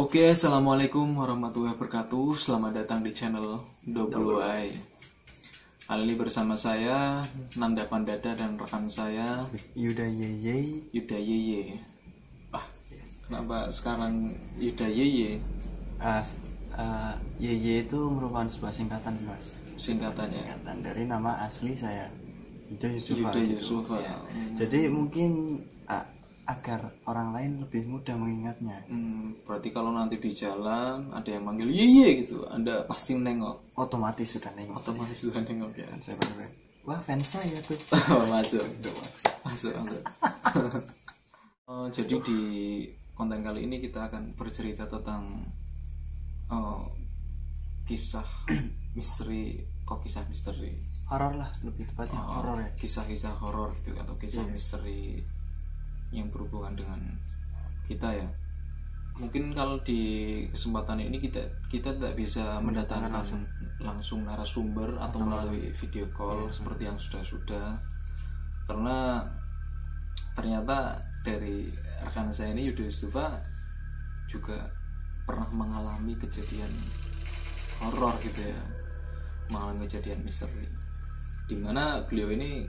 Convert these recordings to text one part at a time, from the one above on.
Oke, assalamualaikum warahmatullahi wabarakatuh. Selamat datang di channel Double I. Kali ini bersama saya Nanda Pandada dan rekan saya Yuda Yeye. Kenapa sekarang Yuda Yeye? Yeye itu merupakan sebuah singkatan, Mas. Singkatannya Singkatan dari nama asli saya, Yuda Yusufa. Ya. Jadi mungkin agar orang lain lebih mudah mengingatnya. Berarti kalau nanti di jalan ada yang manggil Yeye gitu, Anda pasti menengok. Otomatis sudah nengok. Ya. Saya baru, wah, fans saya tuh. Masuk. Jadi di konten kali ini kita akan bercerita tentang kisah misteri, kisah misteri Horor lah, lebih tepatnya horor ya. Kisah-kisah horor gitu atau kisah misteri yang berhubungan dengan kita ya. Mungkin kalau di kesempatan ini kita tidak bisa mendatangkan langsung narasumber atau melalui video call seperti yang sudah karena ternyata dari rekan saya ini Yuda Yusufa juga pernah mengalami kejadian horor gitu ya, mengalami kejadian misteri dimana beliau ini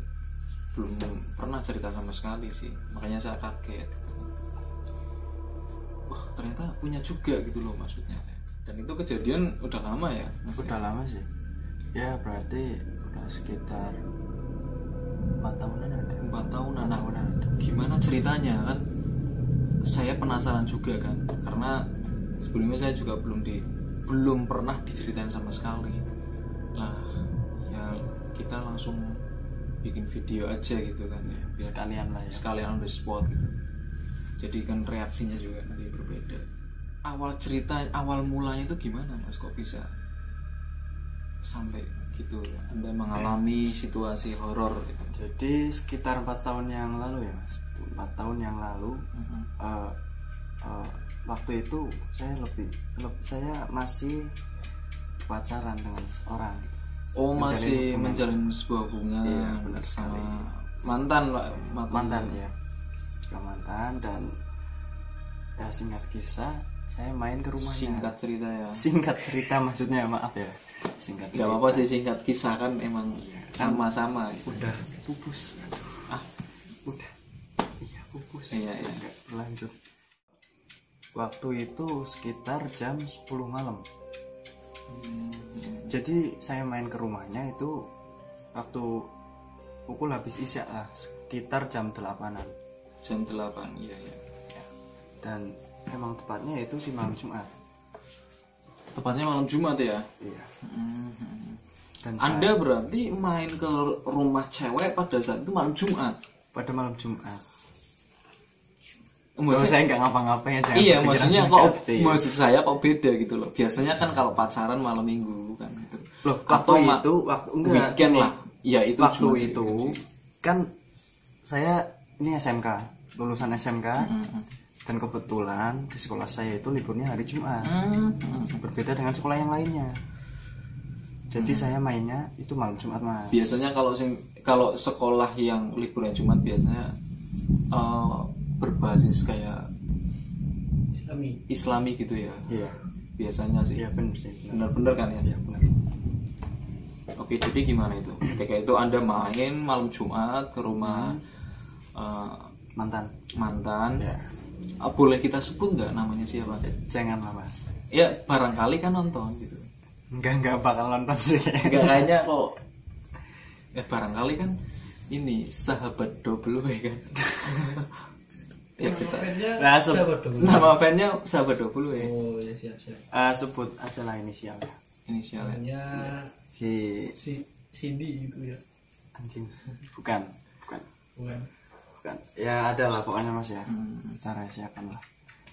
belum pernah cerita sama sekali sih, makanya saya kaget. Wah, ternyata punya juga gitu loh maksudnya. Dan itu kejadian udah lama ya? Udah lama sih. Ya berarti udah sekitar 4 tahunan ada. 4 tahunan. Gimana ceritanya kan? Saya penasaran juga kan, karena sebelumnya saya juga belum pernah diceritain sama sekali. Lah, ya kita langsung bikin video aja gitu kan ya, biar sekalian on the spot gitu. Jadi kan reaksinya juga nanti berbeda. Awal mulanya itu gimana Mas, kok bisa sampai gitu Anda mengalami situasi horor gitu? Jadi sekitar 4 tahun yang lalu ya Mas. 4 tahun yang lalu waktu itu saya masih pacaran dengan seorang. Masih menjalin sebuah hubungan. Iya, benar sama sekali. mantan Ya. Mantan dan ya, singkat kisah saya main ke rumahnya. Singkat cerita maksudnya, maaf ya. Singkat cerita. Gak apa-apa sih, singkat kisah kan emang sama-sama. Udah pupus. Udah. Iya, pupus. Iya. Enggak berlanjut. Waktu itu sekitar jam 10 malam. Jadi saya main ke rumahnya itu waktu pukul habis isya lah, sekitar jam 8-an. Jam 8, iya. Dan emang tepatnya itu sih malam Jumat. Tepatnya malam Jumat ya? Iya. Dan Anda berarti main ke rumah cewek pada saat itu malam Jumat? Pada malam Jumat. Saya nggak ngapa-ngapain aja. Iya, maksudnya maksud saya kok beda gitu loh. Biasanya kan kalau pacaran malam Minggu kan gitu. Loh, waktu weekend lah. Ya itu waktu itu kan saya ini SMK, lulusan SMK. Dan kebetulan di sekolah saya itu liburnya hari Jumat. Berbeda dengan sekolah yang lainnya. Jadi saya mainnya itu malam Jumat, Mas. Biasanya kalau sekolah yang liburan Jumat biasanya berbasis kayak Islami gitu ya. Iya. Biasanya sih. Iya, benar sih. Benar kan ya? Iya, benar. Oke, jadi gimana itu? Ketika itu Anda main malam Jumat ke rumah mantan. Ya. Boleh kita sebut nggak namanya siapa? Janganlah, Mas. Ya barangkali kan nonton gitu. Enggak bakal nonton sih. Enggak kayaknya kok. Ya barangkali kan ini sahabat double ya kan. Ya kita. Nama fan-nya sahabat double ya. Oh ya, siap. Sebut aja lah inisialnya. Inisialnya si Cindy gitu ya. Anjing. Bukan. Ya ada lah pokoknya Mas ya. Kita rahasiakan lah.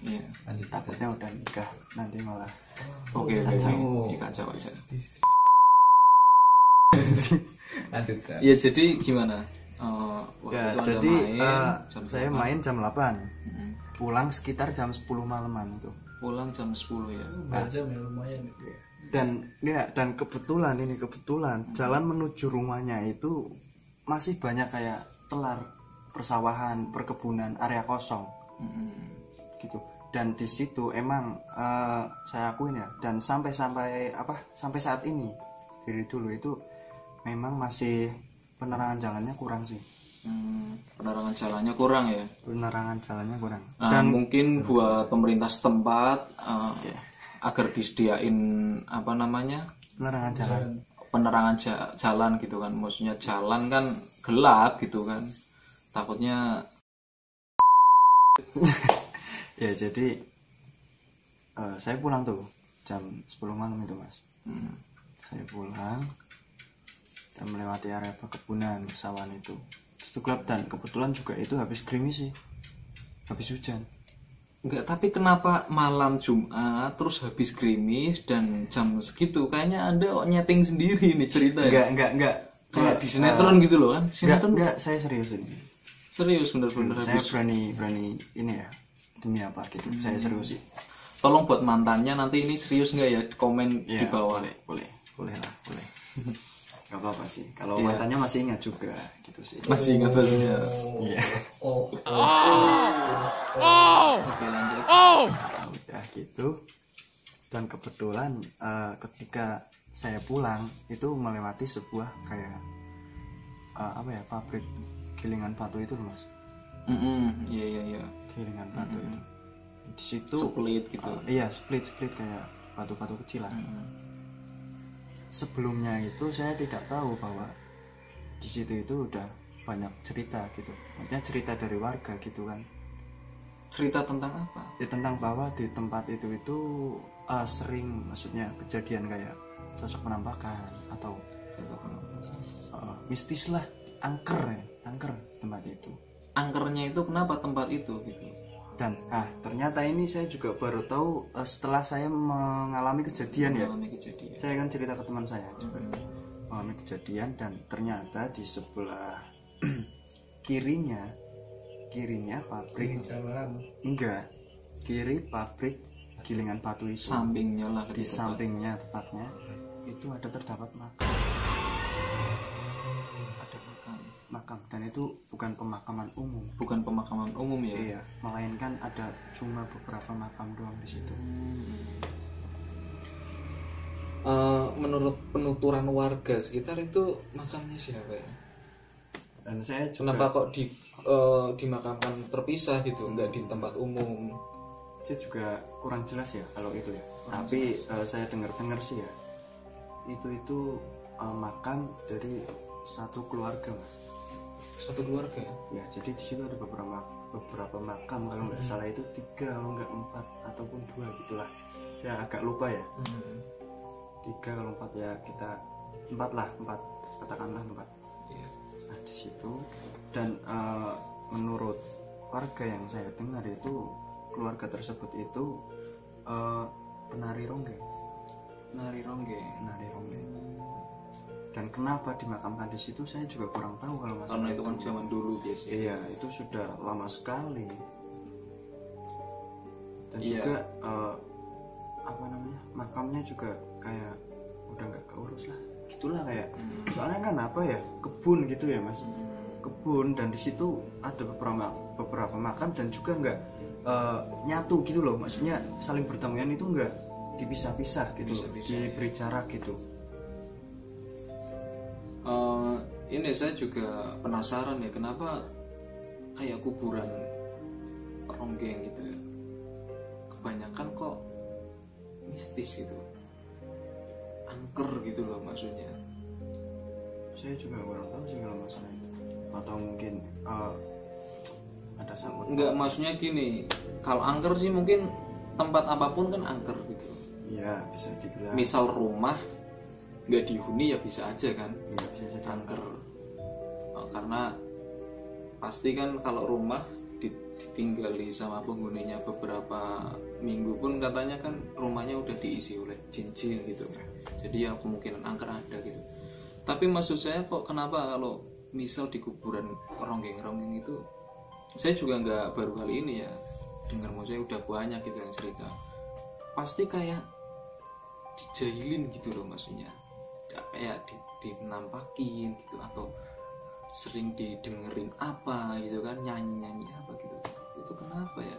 Iya. Takutnya udah nikah nanti malah. Oke. Dikacau aja. Lanjut. Ya jadi gimana? Jadi saya main jam 8. Pulang sekitar jam 10 malaman itu. Pulang jam 10 ya. Jam ya lumayan itu. Dan kebetulan jalan menuju rumahnya itu masih banyak kayak telar persawahan, perkebunan, area kosong. Gitu. Dan di situ emang saya akuin ya, dan sampai saat ini dari dulu itu memang masih penerangan jalannya kurang sih. Penerangan jalannya kurang ya. Penerangan jalannya kurang. Dan mungkin buat pemerintah setempat agar disediain penerangan jalan gitu kan. Maksudnya jalan kan gelap gitu kan. Takutnya ya jadi saya pulang tuh jam 10 malam itu Mas. Saya pulang dan melewati area perkebunan persawahan itu. Itu gelap dan kebetulan juga itu habis gerimis sih, habis hujan. Enggak, tapi kenapa malam Jumat terus habis gerimis dan jam segitu? Kayaknya Anda nyeting sendiri nih cerita ya. Enggak. Kayak di sinetron gitu loh kan. Sinetron enggak, saya serius ini. Serius bener-bener Saya habis. berani ini ya. Demi apa gitu. Saya serius sih. Tolong buat mantannya nanti ini serius enggak ya, komen di bawah. Boleh lah. Gak apa-apa sih. Kalau mantannya masih ingat juga gitu sih. Masih ingat maksudnya. Iya. Oke, lanjut. Udah gitu. Dan kebetulan ketika saya pulang itu melewati sebuah kayak pabrik gilingan batu itu loh Mas. Iya. Gilingan batu itu. Di situ Split gitu. Iya, split kayak batu-batu kecil lah. Sebelumnya itu saya tidak tahu bahwa di situ itu udah banyak cerita gitu. Maksudnya cerita dari warga gitu kan. Cerita tentang apa? Ya, tentang bahwa di tempat itu sering maksudnya kejadian kayak sosok penampakan atau mistis lah, angker tempat itu. Angkernya itu kenapa tempat itu gitu? Dan ternyata ini saya juga baru tahu setelah saya mengalami kejadian ya. Saya kan cerita ke teman saya juga mengalami kejadian, dan ternyata di sebelah kirinya pabrik kiri pabrik gilingan batu itu, sampingnya lah, di sampingnya tepatnya itu terdapat makam, dan itu bukan pemakaman umum ya. Iya, melainkan ada cuma beberapa makam doang di situ. Menurut penuturan warga sekitar itu makamnya siapa ya? Dan saya juga, kenapa kok dimakamkan terpisah gitu, nggak di tempat umum? Saya juga kurang jelas ya kalau itu ya. Tapi saya dengar sih ya, itu makam dari satu keluarga Mas. Satu keluarga ya. Jadi di situ ada beberapa makam, kalau nggak salah itu 3, kalau nggak 4 ataupun 2 gitulah, saya agak lupa ya. 3 kalau 4 ya, kita 4 katakanlah 4. Nah di situ, dan menurut warga yang saya dengar itu keluarga tersebut itu penari ronggeng. Dan kenapa dimakamkan di situ saya juga kurang tahu kalau nggak salah. Karena itu kan zaman dulu biasanya. Iya, itu sudah lama sekali. Dan juga makamnya juga kayak udah nggak keurus lah. Gitulah kayak. Soalnya kan kebun gitu ya Mas. Kebun, dan di situ ada beberapa makam, dan juga nggak nyatu gitu loh. Maksudnya saling berdampingan itu nggak dipisah-pisah gitu, diberi jarak gitu. Ini saya juga penasaran ya, kenapa kayak kuburan ronggeng gitu ya, kebanyakan kok mistis gitu, angker gitu loh maksudnya. Saya juga kurang tahu sih kalau masalah itu, atau mungkin ada sangkut. Enggak, maksudnya gini, kalau angker sih mungkin tempat apapun kan angker gitu. Iya, bisa dibilang. Misal rumah nggak dihuni ya bisa aja kan. Iya, bisa jadi angker. Karena pasti kan kalau rumah ditinggali sama penghuninya beberapa minggu pun katanya kan rumahnya udah diisi oleh jin-jin gitu. Jadi ya kemungkinan angker ada gitu. Tapi maksud saya kok kenapa kalau misal di kuburan ronggeng-ronggeng itu, saya juga nggak baru kali ini ya dengar, maksudnya udah banyak gitu yang cerita, pasti kayak dijailin gitu loh, maksudnya kayak dinampakin gitu, atau sering didengerin apa gitu kan, nyanyi apa gitu. Itu kenapa ya?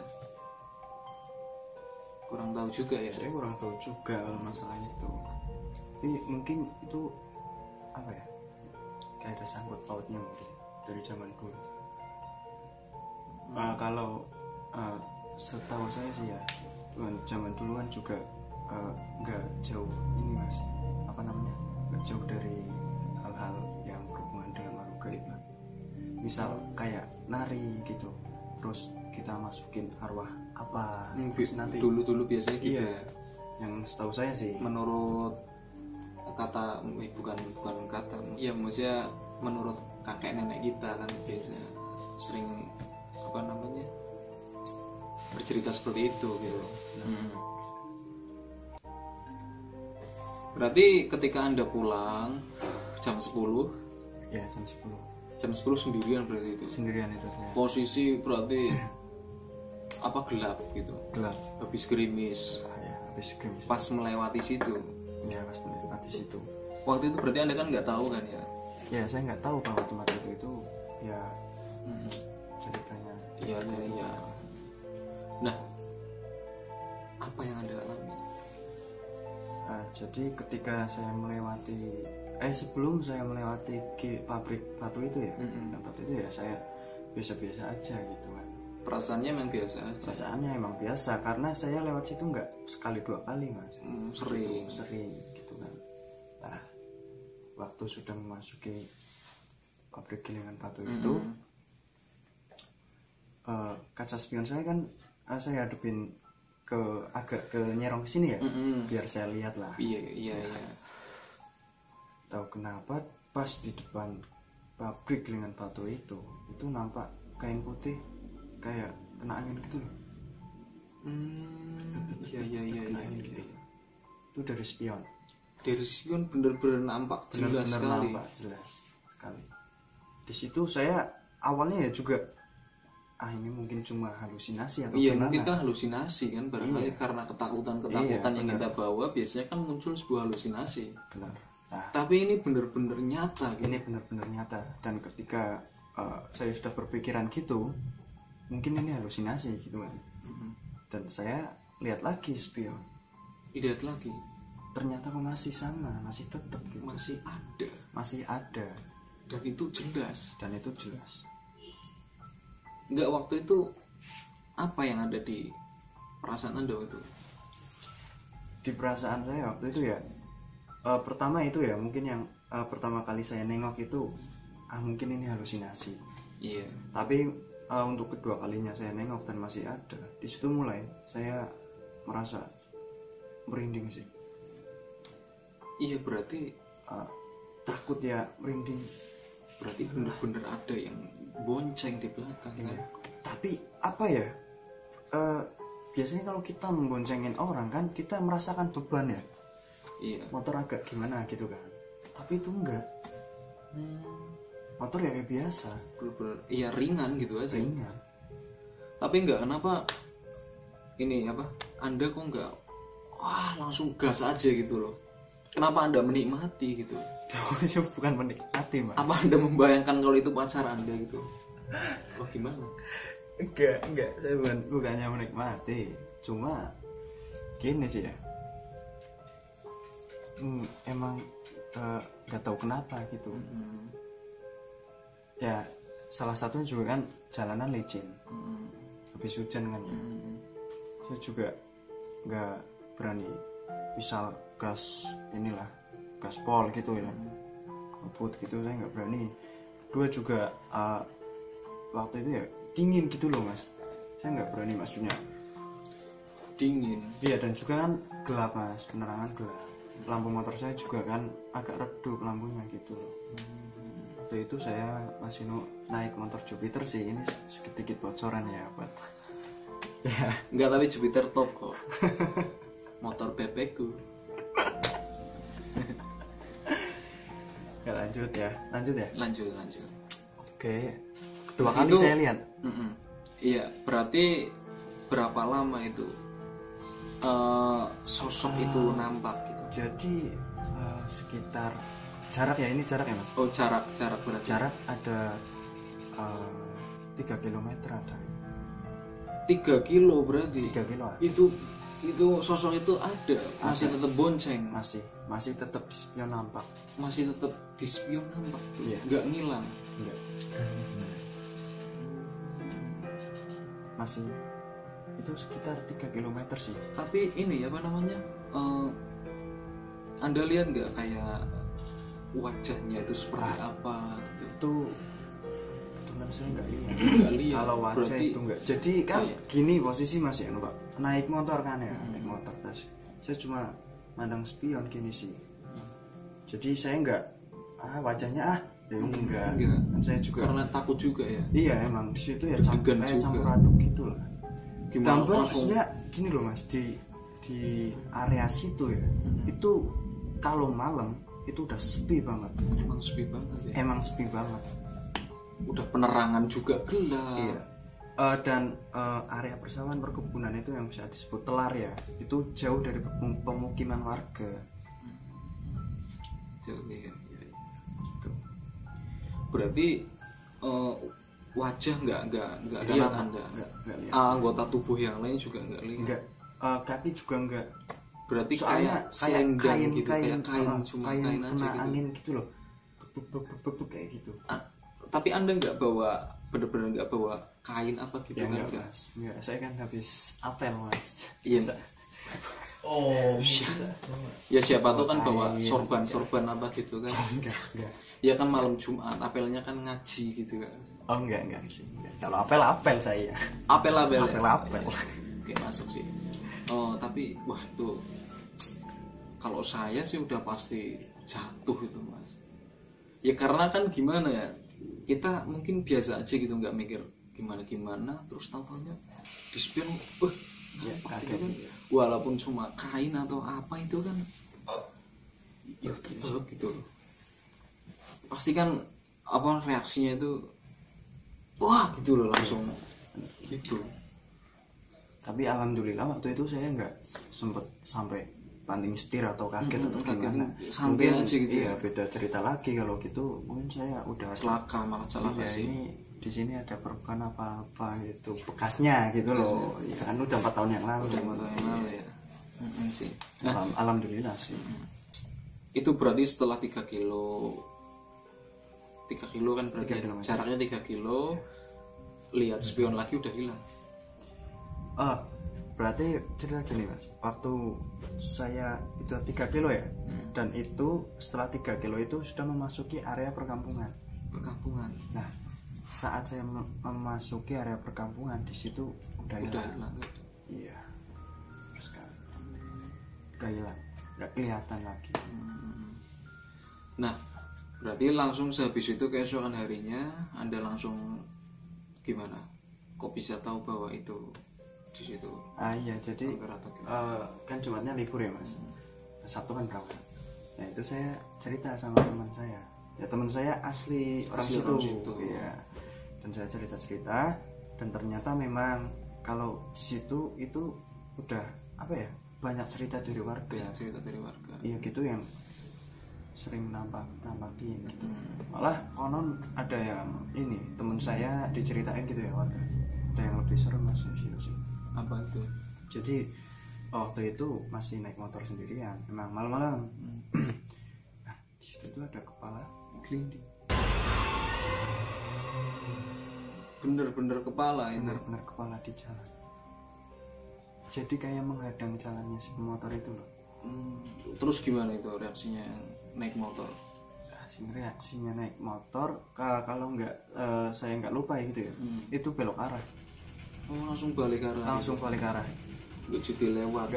kurang tahu juga ya. Saya kurang tahu juga kalau masalah itu, tapi mungkin itu apa ya, kayak ada sangkut pautnya mungkin dari zaman dulu. Kalau setahu saya sih ya, zaman dulu kan juga nggak jauh ini mas, apa namanya, nggak jauh dari hal-hal yang berhubungan dengan makhluk gaib. Misal kayak nari gitu, terus kita masukin arwah apa, terus nanti dulu biasanya gitu iya, ya. yang setahu saya sih Menurut kata bukan kata ya, maksudnya menurut kakek nenek kita kan biasanya sering apa namanya bercerita seperti itu gitu. Berarti ketika Anda pulang jam 10 ya, jam 10 sendirian berarti itu. sendirian itu saya. Posisi berarti apa, gelap gitu. Gelap. Habis gerimis. Ya, habis gerimis. Pas melewati situ. Ya, pas melewati situ. Waktu itu berarti Anda kan nggak tahu kan ya? Ya, saya nggak tahu bahwa tempat itu ya ceritanya. Iya. Nah, apa yang Anda alami? Jadi ketika saya melewati sebelum saya melewati pabrik batu itu ya, batu itu ya saya biasa-biasa aja gitu kan. Perasaannya memang biasa aja. Perasaannya emang biasa karena saya lewat situ nggak sekali dua kali mas. Sering gitu kan. Nah, waktu sudah memasuki pabrik gilingan batu itu, kaca spion saya kan saya hadapin agak ke nyerong ke sini ya, biar saya lihat lah. Iya. Tahu kenapa pas di depan pabrik gilingan batu itu nampak kain putih kayak kena angin gitu loh. Iya. Gitu. Itu dari spion. Dari spion bener-bener nampak jelas sekali. Nampak jelas sekali. Di situ saya awalnya ya juga ini mungkin cuma halusinasi atau iya, gimana. mungkin kan halusinasi kan barangkali karena ketakutan yang kita bawa biasanya kan muncul sebuah halusinasi. Benar. Nah, tapi ini benar-benar nyata gitu. Ini benar-benar nyata, dan ketika saya sudah berpikiran gitu, mungkin ini halusinasi gitu kan. Dan saya lihat lagi spion. Lihat lagi. Ternyata masih sama, masih tetap gitu. Masih ada. Dan itu jelas. Enggak, waktu itu apa yang ada di perasaan Anda waktu itu? Di perasaan saya waktu itu ya, pertama itu ya mungkin yang pertama kali saya nengok itu mungkin ini halusinasi. Iya. Tapi untuk kedua kalinya saya nengok dan masih ada, di situ mulai saya merasa merinding sih. Iya, berarti takut ya, merinding. Berarti bener-bener ada yang bonceng di belakang. Iya. Kan? Tapi apa ya, biasanya kalau kita memboncengin orang kan kita merasakan beban ya. Iya. Motor agak gimana gitu kan, tapi itu enggak. Motor ya kayak biasa. Iya, ringan gitu aja. Ringan. Tapi enggak, kenapa ini apa, Anda kok enggak langsung gas aja gitu loh? Kenapa Anda menikmati gitu? Bukan menikmati mas. Apa Anda membayangkan kalau itu pacar Anda gitu? Gimana? Enggak, saya bukannya menikmati, cuma gini sih ya, emang nggak tahu kenapa gitu. Ya salah satunya juga kan jalanan licin, habis hujan kan ya. Saya juga nggak berani, misal gas pol gitu ya, ngebut gitu, saya nggak berani. Dua juga waktu itu ya dingin gitu loh mas, saya nggak berani, maksudnya dingin. Iya, dan juga kan gelap mas, penerangan gelap, lampu motor saya juga kan agak redup lampunya gitu loh. Waktu itu saya masih naik motor Jupiter sih, ini sedikit bocoran ya buat ya. Enggak, tapi Jupiter top kok. Motor bebekku. Ya, lanjut ya. Lanjut. Oke, kedua kali itu, saya lihat. Iya, berarti berapa lama itu sosok itu nampak gitu? Jadi sekitar jarak ya, ini jarak ya mas? Oh, jarak berarti. Jarak ada 3 km ada. 3 kilo berarti. 3 kilo. Itu itu sosok itu ada, masih tetap bonceng, masih tetap di spion nampak, masih tetap di spion nampak, iya. nggak ngilang, enggak. Masih itu sekitar 3 km sih. Tapi ini apa namanya, Anda lihat nggak kayak wajahnya itu seperti apa gitu? Itu teman saya nggak lihat. Kalau wajah Berarti, itu enggak. Jadi kan gini posisi Mas ya, Pak. Naik motor kan ya, naik motor tas. Saya cuma mandang spion gini sih. Jadi saya enggak wajahnya enggak. Kan saya juga karena takut juga ya. Iya, emang di situ ya campur aduk gitu lah. Tambah langsung... maksudnya gini loh Mas, di area situ ya. Itu kalau malam itu udah sepi banget. Emang sepi banget ya. Emang sepi banget. Udah penerangan juga gelap. Iya. Dan area persawahan perkebunan itu yang bisa disebut telar ya, itu jauh dari pemukiman warga. Jauh ya. Gitu. Berarti wajah nggak lihat Anda. Nggak lihat. Anggota tubuh yang lain juga nggak lihat. Nggak. Kaki juga nggak. Berarti soalnya kayak kain gitu, kain cuma kain kain aja gitu. angin gitu loh. Bebek kayak gitu. Tapi Anda nggak bawa, bener-bener nggak bawa kain apa gitu ya, kan? Enggak, saya kan habis apel Mas. Iya. Oh, ya siapa tahu kan bawa sorban apa gitu kan? Enggak. Ya kan malam Jumat, apelnya kan ngaji gitu kan? Oh enggak sih. Enggak. Kalau apel saya. Apel. Oke, masuk sih. Oh tapi wah itu kalau saya sih udah pasti jatuh itu Mas. Ya karena kan gimana ya, kita mungkin biasa aja gitu, nggak mikir gimana terus tahu-tahunya di spion Ya, gitu kan. Walaupun cuma kain atau apa itu kan ya tetap gitu loh. Pasti kan apa reaksinya itu wah gitu loh, langsung gitu. Tapi alhamdulillah waktu itu saya nggak sempet sampai banting setir atau kaget atau gimana. Sampai mungkin aja gitu. Iya, beda cerita lagi. Kalau gitu mungkin saya udah malah celaka sih. Ini di sini ada perubahan apa itu bekasnya gitu loh. Ya kan udah 4 tahun yang lalu. Udah 4 tahun yang lalu ya. Sih. Nah, alhamdulillah sih. Itu berarti setelah 3 kilo kan berarti 3 kilometer. Jaraknya 3 kilo, lihat spion lagi udah hilang. Berarti cerita gini Mas, waktu saya itu 3 kilo ya, dan itu setelah 3 kilo itu sudah memasuki area perkampungan. Nah, saat saya memasuki area perkampungan, di situ udah hilang. Iya, terus kan udah hilang, nggak kelihatan lagi. Nah, berarti langsung sehabis itu keesokan harinya Anda langsung gimana? Kok bisa tahu bahwa itu di situ? Iya, jadi kan Jumatnya libur ya Mas. Sabtu kan berangkat. Nah itu saya cerita sama teman saya. Ya teman saya asli orang situ. Iya. Dan saya cerita dan ternyata memang kalau di situ itu udah apa ya, banyak cerita dari warga. Iya gitu, yang sering nampakin gitu. Malah konon ada yang ini teman saya diceritain gitu ya warga. Ada yang lebih serem Mas di situ sih. Apa itu? Jadi waktu itu masih naik motor sendirian, memang malam-malam. Nah, di situ tuh ada kepala gelinding. Bener-bener kepala ini. Bener-bener kepala di jalan. Jadi kayak menghadang jalannya si pemotor itu loh. Terus gimana itu reaksinya naik motor? Reaksinya naik motor kalau nggak saya nggak lupa ya gitu ya. Itu belok arah. Langsung balik arah. Nggak jadi lewat.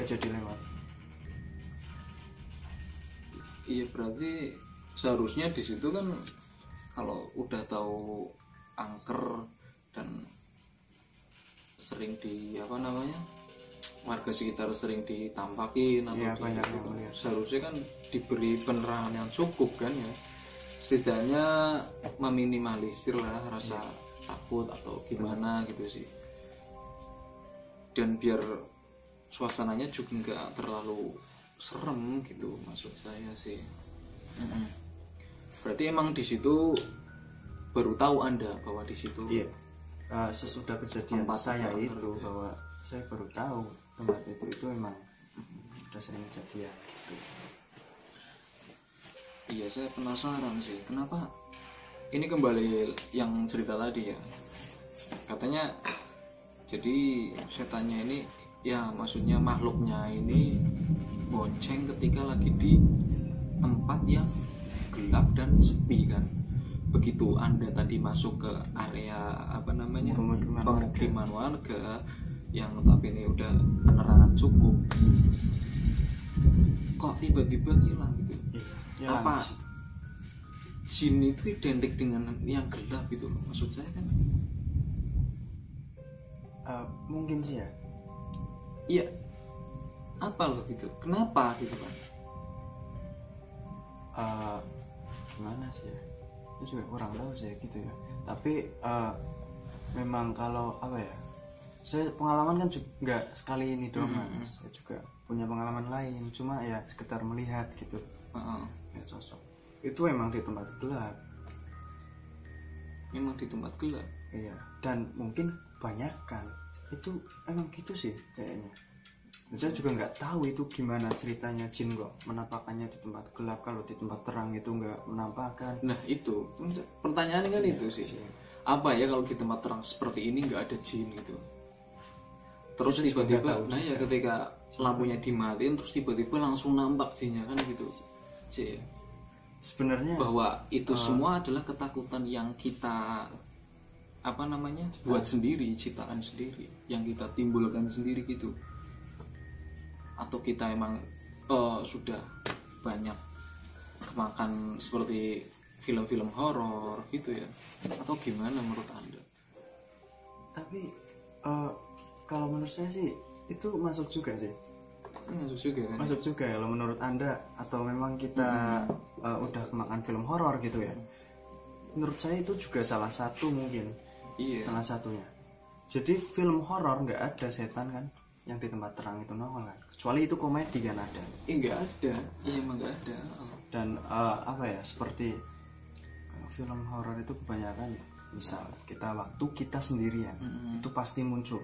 Iya, berarti seharusnya di situ kan kalau udah tahu angker dan sering di warga sekitar sering ditampakin atau banyak seharusnya kan diberi penerangan yang cukup kan ya, setidaknya meminimalisir lah rasa takut atau gimana gitu sih, dan biar suasananya juga nggak terlalu serem gitu maksud saya sih. Berarti emang di situ baru tahu Anda bahwa di situ. Iya. Sesudah kejadian saya itu bahwa saya baru tahu tempat itu emang udah sering kejadian gitu. Iya, saya penasaran sih kenapa ini kembali yang cerita tadi ya, katanya jadi setannya ini ya maksudnya makhluknya ini bonceng ketika lagi di tempat yang gelap dan sepi kan. Begitu Anda tadi masuk ke area apa namanya pemukiman warga yang notabene udah penerangan cukup, kok tiba-tiba hilang gitu. Ya, apa jin itu identik dengan yang gelap gitu loh, maksud saya kan. Mungkin sih ya. Iya, apa loh gitu, kenapa gitu kan. Gimana sih ya, itu juga kurang tahu sih gitu ya. Tapi memang kalau apa ya, saya pengalaman kan juga nggak sekali ini doang Mas. Saya juga punya pengalaman lain, cuma ya sekedar melihat gitu. Ya, sosok itu emang di tempat gelap. Memang di tempat gelap. Iya, dan mungkin banyak kan itu emang gitu sih kayaknya. Saya juga nggak tahu itu gimana ceritanya jin kok menampakkannya di tempat gelap, kalau di tempat terang itu nggak menampakkan. Nah itu pertanyaannya kan, itu sih apa ya kalau di tempat terang seperti ini nggak ada jin gitu, terus tiba-tiba nah ya ketika lampunya dimatiin terus tiba-tiba langsung nampak jinnya kan gitu. Sebenarnya bahwa itu semua adalah ketakutan yang kita apa namanya buat sendiri, ciptaan sendiri, yang kita timbulkan sendiri gitu. Atau kita emang sudah banyak makan seperti film-film horor gitu ya, atau gimana menurut Anda? Tapi kalau menurut saya sih itu masuk juga sih. Masuk juga kan? Masuk juga kalau menurut Anda, atau memang kita udah kemakan film horor gitu ya. Menurut saya itu juga salah satu mungkin. Iya. Salah satunya. Jadi film horor nggak ada setan kan yang di tempat terang itu nongol kan. Kecuali itu komedi kan ada. Nggak ada. Iya emang nggak ada. Dan apa ya, seperti kalau film horor itu kebanyakan misal waktu kita sendirian itu pasti muncul.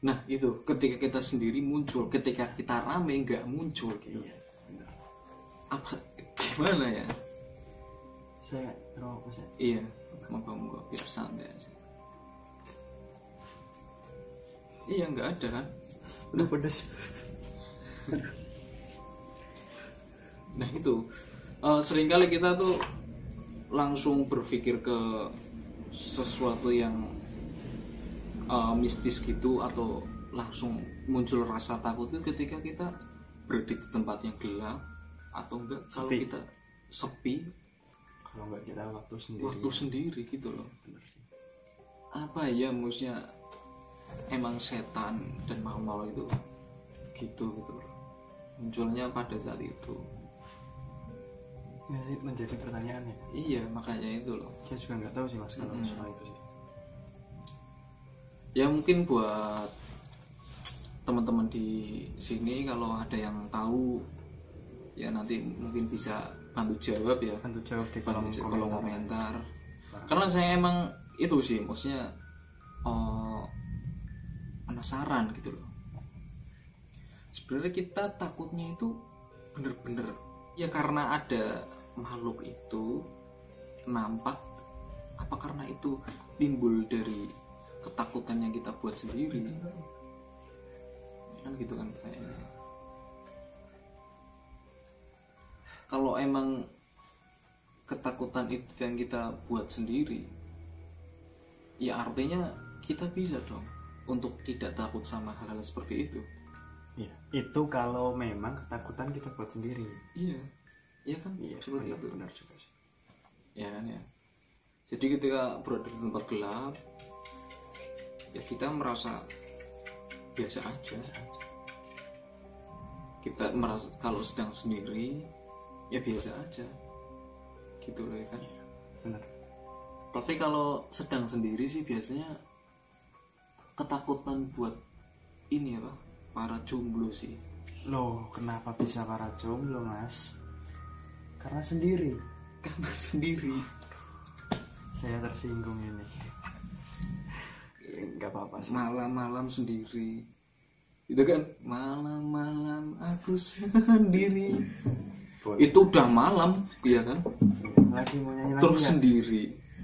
Nah itu ketika kita sendiri muncul, ketika kita rame nggak muncul gitu. Iya, benar. Apa gimana ya? Saya rokok saya. Iya, moga-moga biar santai aja. Iya nggak ada kan? Udah pedas. Nah itu seringkali kita tuh langsung berpikir ke sesuatu yang mistis gitu, atau langsung muncul rasa takut itu ketika kita berada di tempat yang gelap, atau enggak kalau kita sepi, kalau enggak kita waktu sendiri gitu loh. Apa ya maksudnya, emang setan dan makhluk itu gitu loh, munculnya pada saat itu. Ya sih, menjadi pertanyaan ya. Iya makanya itu loh. Saya juga nggak tahu sih Mas kalau soal itu sih. Ya mungkin buat teman-teman di sini kalau ada yang tahu ya nanti mungkin bisa bantu jawab ya. Bantu jawab di kolom komentar. Karena saya emang itu sih maksudnya penasaran gitu loh. Sebenarnya kita takutnya itu bener-bener ya karena ada makhluk itu nampak, apa karena itu timbul dari ketakutan yang kita buat sendiri kan gitu kan kayaknya. Kalau emang ketakutan itu yang kita buat sendiri ya artinya kita bisa dong untuk tidak takut sama hal-hal seperti itu. Iya, itu kalau memang ketakutan kita buat sendiri. Iya, iya kan? Iya, seperti benar, itu. Benar juga sih. Ya kan ya. Jadi ketika berada di tempat gelap, ya kita merasa biasa aja. Kita merasa kalau sedang sendiri, ya biasa aja. Gitu loh ya kan? Iya, benar. Tapi kalau sedang sendiri sih biasanya ketakutan buat ini apa? Para jomblo sih. Loh, kenapa bisa para jomblo, Mas? Karena sendiri. Karena sendiri. Saya tersinggung ini. Enggak apa-apa sih. Malam-malam sendiri. Itu kan malam-malam aku sendiri. Itu udah malam, iya kan? Lagi mau nyanyi Terus lagi ya? sendiri.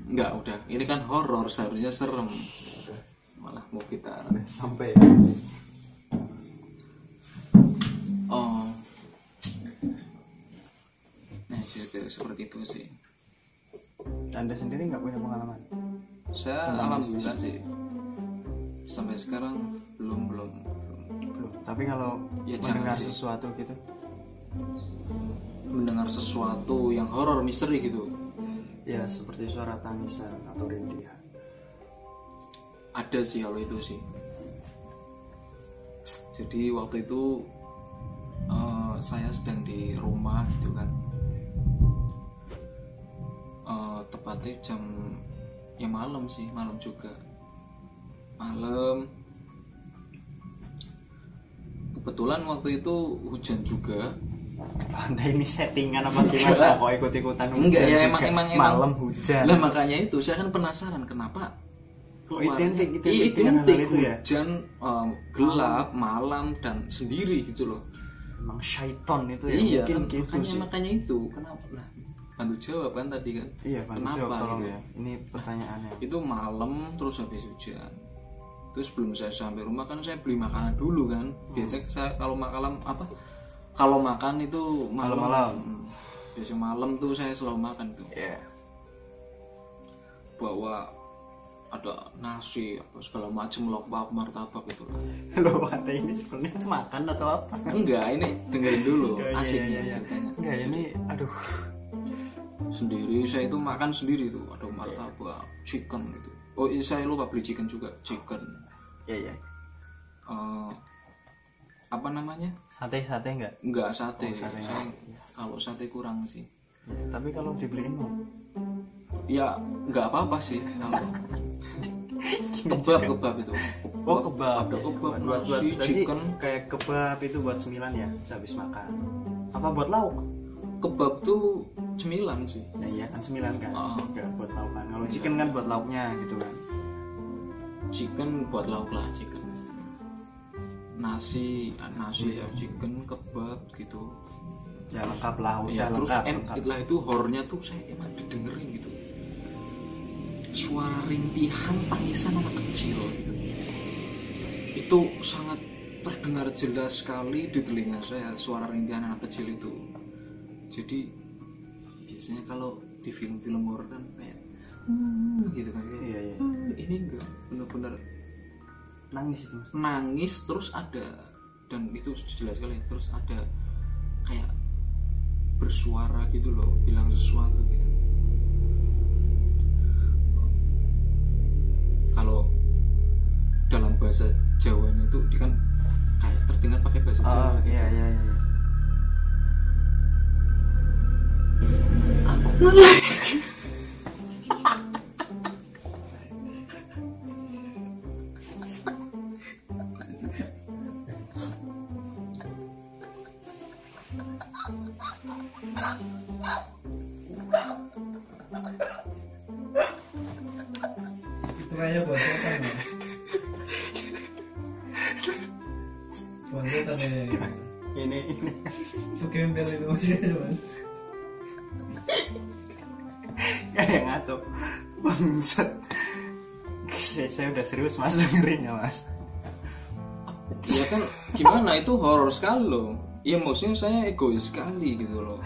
Enggak, udah. Ini kan horor, seharusnya serem. Malah mau kita Sampai oh. Nah, seperti itu sih. Anda sendiri nggak punya pengalaman? Saya alhamdulillah sih sampai sekarang belum. Tapi kalau Ya, mendengar jangan sih. sesuatu gitu, Mendengar sesuatu yang horor misteri gitu, ya seperti suara tangisan atau rintihan. ada sih kalau itu sih. Jadi waktu itu saya sedang di rumah gitu kan, tepatnya jam ya malam juga malam. Kebetulan waktu itu hujan juga. Anda ini settingan apa gimana? Kok ikut-ikutan hujan? Enggak ya, juga? emang Malam hujan. Lah makanya itu saya kan penasaran kenapa identik identik itu ya. hujan, gelap, malam dan sendiri gitu loh. Emang syaiton itu ya. Iya Mungkin kan, gitu sih. makanya itu kenapa? Nah, bantu jawab kan tadi kan. Iya, Bang. Kenapa Jawab tolong gitu? ya. Ini pertanyaannya. Itu malam terus habis hujan. Terus sebelum saya sampai rumah kan saya beli makanan dulu kan. Biasanya saya kalau makan itu Malam-malam. Biasanya malam tuh saya selalu makan tuh. Iya. Bawa ada nasi apa segala macam, lauk martabak gitu lah. Loh, Anda ini sebenarnya makan atau apa? Enggak, ini dengerin dulu. Iya, Asik iya, nih iya. ceritanya. Enggak, ini aduh. Sendiri saya itu makan sendiri tuh, ada martabak, chicken gitu. Oh iya, saya lupa beli chicken juga, chicken. Iya. Apa namanya? Sate enggak? Enggak sate. Oh, sate Saya, enggak. kalau sate kurang sih. Ya, tapi kalau dibeliin mau. Ya enggak apa-apa sih kalau kebab itu. Oh, kebab. Ada kebab, buat nasi, tadi chicken. kayak kebab itu buat cemilan ya, sehabis makan. Apa buat lauk? Kebab tuh cemilan sih. Nah, iya kan cemilan kan. Enggak buat lauk kan. Kalau Enggak. chicken kan buat lauknya gitu kan. Chicken buat lauk lah, chicken. Nasi ya, chicken, kebab gitu. Ya lengkap lah, udah Ya, terus lengkap. itulah itu horornya tuh saya emang didengerin gitu. Suara rintihan tangisan anak kecil gitu. Itu sangat terdengar jelas sekali di telinga saya, suara rintihan anak kecil itu. Jadi biasanya kalau di film-film horor kan kayak gitu kan kayak, Iya. ini enggak benar-benar Nangis itu. nangis terus ada, dan itu jelas sekali, terus ada kayak bersuara gitu loh, bilang sesuatu gitu. Kalau dalam bahasa Jawanya itu kan kayak terdengar pakai bahasa Jawa gitu. Iya. Aku ngelek. Itu kayaknya buat setan ya. Buat setan ya. Ini. Itu gembel itu masih ada mas. Kayak ngaco. Bangsat. Saya udah serius mas dengerin ya mas. Ya kan gimana, itu horor sekali loh. Ya maksudnya saya egois sekali gitu loh.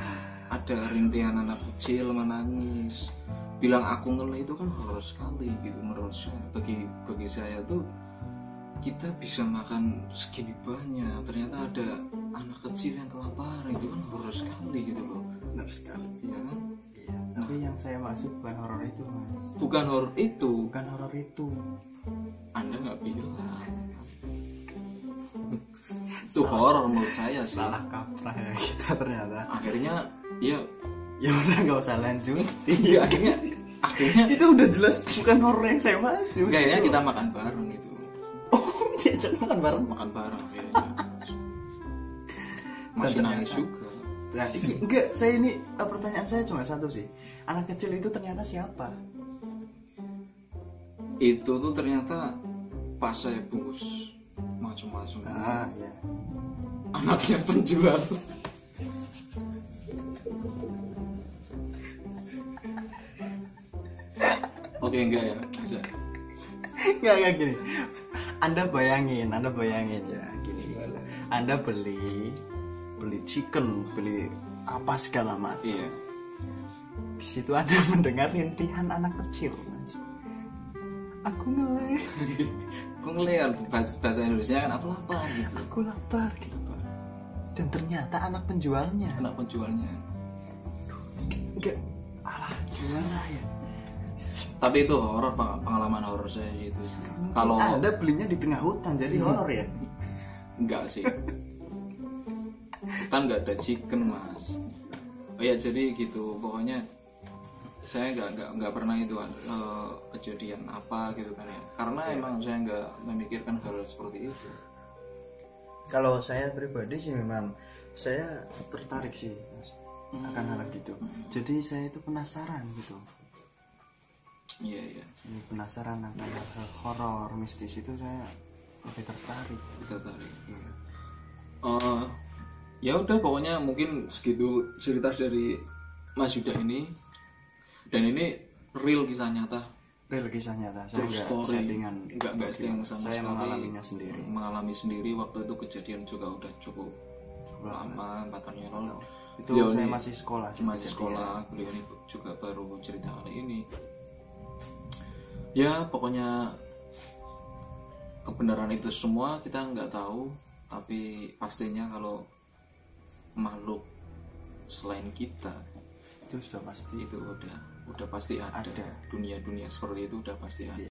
Ada rintihan anak kecil menangis, bilang aku ngelih, itu kan horor sekali gitu menurut saya. Bagi saya tuh, kita bisa makan segini banyak, ternyata ada anak kecil yang kelaparan, itu kan horor sekali gitu loh. Benar sekali. Iya kan? Iya. Tapi yang saya maksud bukan horor itu mas. Bukan horor itu. Bukan horor itu. Anda nggak bilang. Itu horor menurut saya sih. Salah kaprah ya kita ternyata. Akhirnya ya Udah nggak usah lanjut. iya, akhirnya Itu udah jelas bukan horor yang saya maksud. kayaknya kita makan bareng gitu. Oh, diajak makan bareng. Makan bareng akhirnya. Masih Dan nangis ternyata- juga. Nah, enggak, saya ini pertanyaan saya cuma satu sih. Anak kecil itu ternyata siapa? Itu tuh ternyata pas saya bungkus semua ya. anaknya penjual. Oke, enggak ya, bisa. Enggak gini. Anda bayangin ya gini. Anda beli chicken, beli apa segala macam. Iya. Di situ Anda mendengar rintihan anak kecil, Mas. Aku ngelihat bahasa Indonesia kan aku lapar gitu. Aku lapar gitu. Dan ternyata anak penjualnya. Enggak, alah gimana ya? Tapi itu horor, pengalaman horor saya gitu. Kalau Anda belinya di tengah hutan jadi horor ya? enggak sih. Kan enggak ada chicken, Mas. Oh ya, jadi gitu. Pokoknya saya enggak pernah itu kejadian apa gitu kan ya. Karena emang saya enggak memikirkan hal seperti itu. Kalau saya pribadi sih memang saya tertarik sih, Mas, akan hal gitu. Jadi saya itu penasaran gitu. Iya. Penasaran akan hal horor mistis itu saya lebih tertarik. Iya. Ya udah, pokoknya mungkin segitu cerita dari Mas Yuda ini. Dan ini real kisah nyata. Saya enggak settingan. Enggak settingan sama saya sekali. mengalami sendiri. Waktu itu kejadian juga udah cukup lama, 4 tahun yang lalu. Itu saya masih sekolah. Beliau ini juga baru cerita kali ini. Ya pokoknya kebenaran itu semua kita nggak tahu, tapi pastinya kalau makhluk selain kita itu sudah pasti, itu udah pasti ada. Dunia seperti itu udah pasti ada.